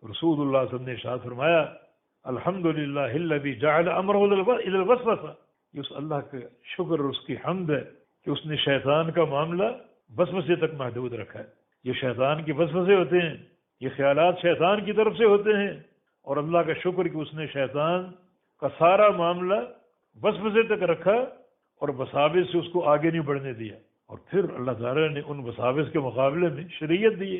رسول اللہ صلی اللہ علیہ وسلم نے ارشاد فرمایا الحمدللہ الذی جعل امرہ الی الوسوسہ، یہ اس اللہ کا شکر اور اس کی حمد ہے کہ اس نے شیطان کا معاملہ وسوسے تک محدود رکھا ہے۔ یہ شیطان کے وسوسے ہوتے ہیں، یہ خیالات شیطان کی طرف سے ہوتے ہیں، اور اللہ کا شکر کہ اس نے شیطان کا سارا معاملہ وسوسے تک رکھا اور وساوس سے اس کو آگے نہیں بڑھنے دیا، اور پھر اللہ تعالیٰ نے ان وساوس کے مقابلے میں شریعت دی،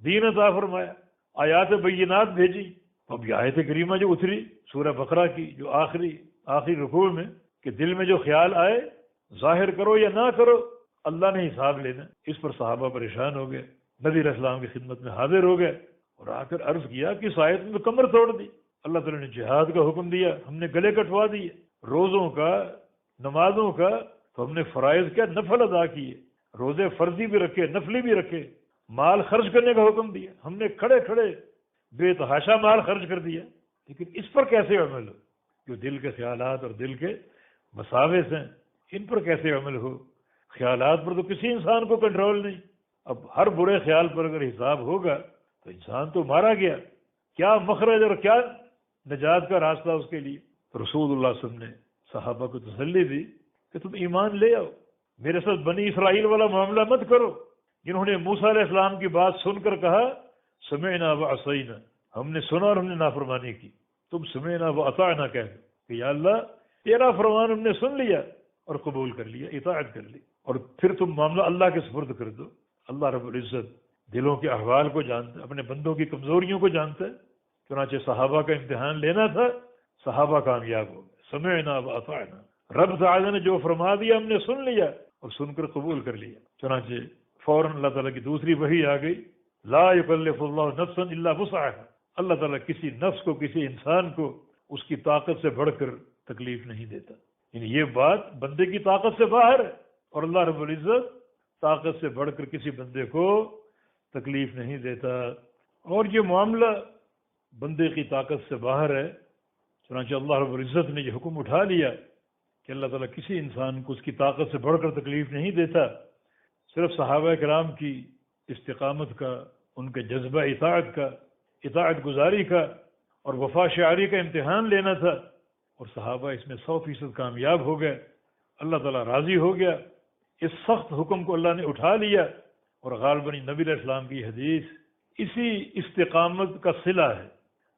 دین عطا فرمایا، آیات بینات بھیجی۔ اب یہ آیت کریمہ جو اتری سورہ بقرہ کی، جو آخری رکوع میں، کہ دل میں جو خیال آئے ظاہر کرو یا نہ کرو، اللہ نے حساب لینا، اس پر صحابہ پریشان ہو گئے، نبی علیہ السلام کی خدمت میں حاضر ہو گئے اور آ کر عرض کیا کہ اس آیت میں کمر توڑ دی، اللہ تعالیٰ نے جہاد کا حکم دیا، ہم نے گلے کٹوا دیے، روزوں کا، نمازوں کا تو ہم نے فرائض کیا نفل ادا کیے، روزے فرضی بھی رکھے، نفلی بھی رکھے، مال خرچ کرنے کا حکم دیا، ہم نے کھڑے کھڑے بے تحاشا مال خرچ کر دیا، لیکن اس پر کیسے عمل ہو؟ جو دل کے خیالات اور دل کے وساوس ہیں، ان پر کیسے عمل ہو؟ خیالات پر تو کسی انسان کو کنٹرول نہیں۔ اب ہر برے خیال پر اگر حساب ہوگا تو انسان تو مارا گیا، کیا مخرج اور کیا نجات کا راستہ اس کے لیے؟ تو رسول اللہ صلی اللہ علیہ وسلم نے صحابہ کو تسلی دی کہ تم ایمان لے آؤ، میرے ساتھ بنی اسرائیل والا معاملہ مت کرو، جنہوں نے موسیٰ علیہ السلام کی بات سن کر کہا سمعنا وعصینا، ہم نے سنا اور ہم نے نافرمانی کی، تم سمعنا واطعنا کہہ دو کہ یا اللہ تیرا فرمان ہم نے سن لیا اور قبول کر لیا، اطاعت کر لی، اور پھر تم معاملہ اللہ کے سپرد کر دو۔ اللہ رب العزت دلوں کے احوال کو جانتا ہے، اپنے بندوں کی کمزوریوں کو جانتا ہے، چنانچہ صحابہ کا امتحان لینا تھا، صحابہ کامیاب ہو گئے، سمعنا واطعنا، رب تعالی نے جو فرما دیا ہم نے سن لیا اور سن کر قبول کر لیا۔ چنانچہ فوراً اللہ تعالیٰ کی دوسری وحی آ گئی، لا یکلف اللہ نفسا الا وسعها، اللہ تعالیٰ کسی نفس کو، کسی انسان کو اس کی طاقت سے بڑھ کر تکلیف نہیں دیتا، یعنی یہ بات بندے کی طاقت سے باہر ہے، اور اللہ رب العزت طاقت سے بڑھ کر کسی بندے کو تکلیف نہیں دیتا، اور یہ معاملہ بندے کی طاقت سے باہر ہے۔ چنانچہ اللہ رب العزت نے یہ حکم اٹھا لیا کہ اللہ تعالیٰ کسی انسان کو اس کی طاقت سے بڑھ کر تکلیف نہیں دیتا، صرف صحابہ کرام کی استقامت کا، ان کے جذبہ اطاعت کا، اطاعت گزاری کا اور وفا شعاری کا امتحان لینا تھا، اور صحابہ اس میں 100% کامیاب ہو گئے، اللہ تعالیٰ راضی ہو گیا، اس سخت حکم کو اللہ نے اٹھا لیا، اور غالباً نبی علیہ السلام کی حدیث اسی استقامت کا صلہ ہے،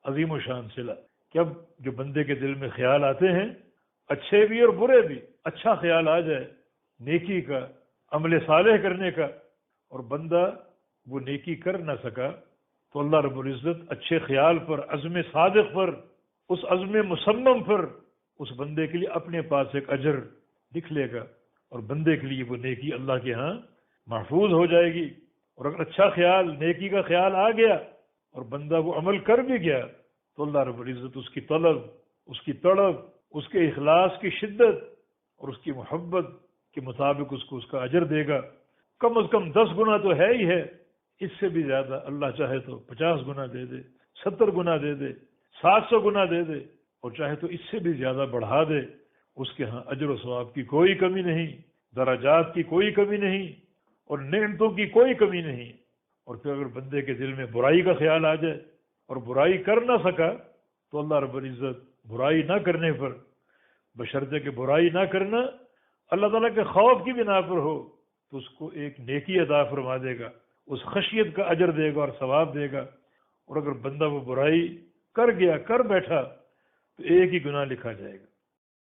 عظیم و شان صلہ، کہ اب جو بندے کے دل میں خیال آتے ہیں، اچھے بھی اور برے بھی، اچھا خیال آ جائے نیکی کا، عمل صالح کرنے کا، اور بندہ وہ نیکی کر نہ سکا، تو اللہ رب العزت اچھے خیال پر، عزم صادق پر، اس عزم مصمم پر اس بندے کے لیے اپنے پاس ایک اجر لکھ لے گا، اور بندے کے لیے وہ نیکی اللہ کے ہاں محفوظ ہو جائے گی۔ اور اگر اچھا خیال، نیکی کا خیال آ گیا اور بندہ وہ عمل کر بھی گیا، تو اللہ رب العزت اس کی طلب، اس کی تڑپ، اس کے اخلاص کی شدت اور اس کی محبت کے مطابق اس کو اس کا اجر دے گا، کم از کم 10 گنا تو ہے ہی ہے، اس سے بھی زیادہ اللہ چاہے تو 50 گنا دے دے، 70 گنا دے دے، 700 گنا دے دے، اور چاہے تو اس سے بھی زیادہ بڑھا دے، اس کے ہاں اجر و ثواب کی کوئی کمی نہیں، درجات کی کوئی کمی نہیں، اور نعمتوں کی کوئی کمی نہیں۔ اور پھر اگر بندے کے دل میں برائی کا خیال آ جائے اور برائی کر نہ سکا، تو اللہ رب العزت برائی نہ کرنے پر، بشرطے کہ برائی نہ کرنا اللہ تعالیٰ کے خوف کی بنا پر ہو، تو اس کو ایک نیکی عطا فرما دے گا، اس خشیت کا اجر دے گا اور ثواب دے گا۔ اور اگر بندہ وہ برائی کر گیا، کر بیٹھا، تو ایک ہی گناہ لکھا جائے گا،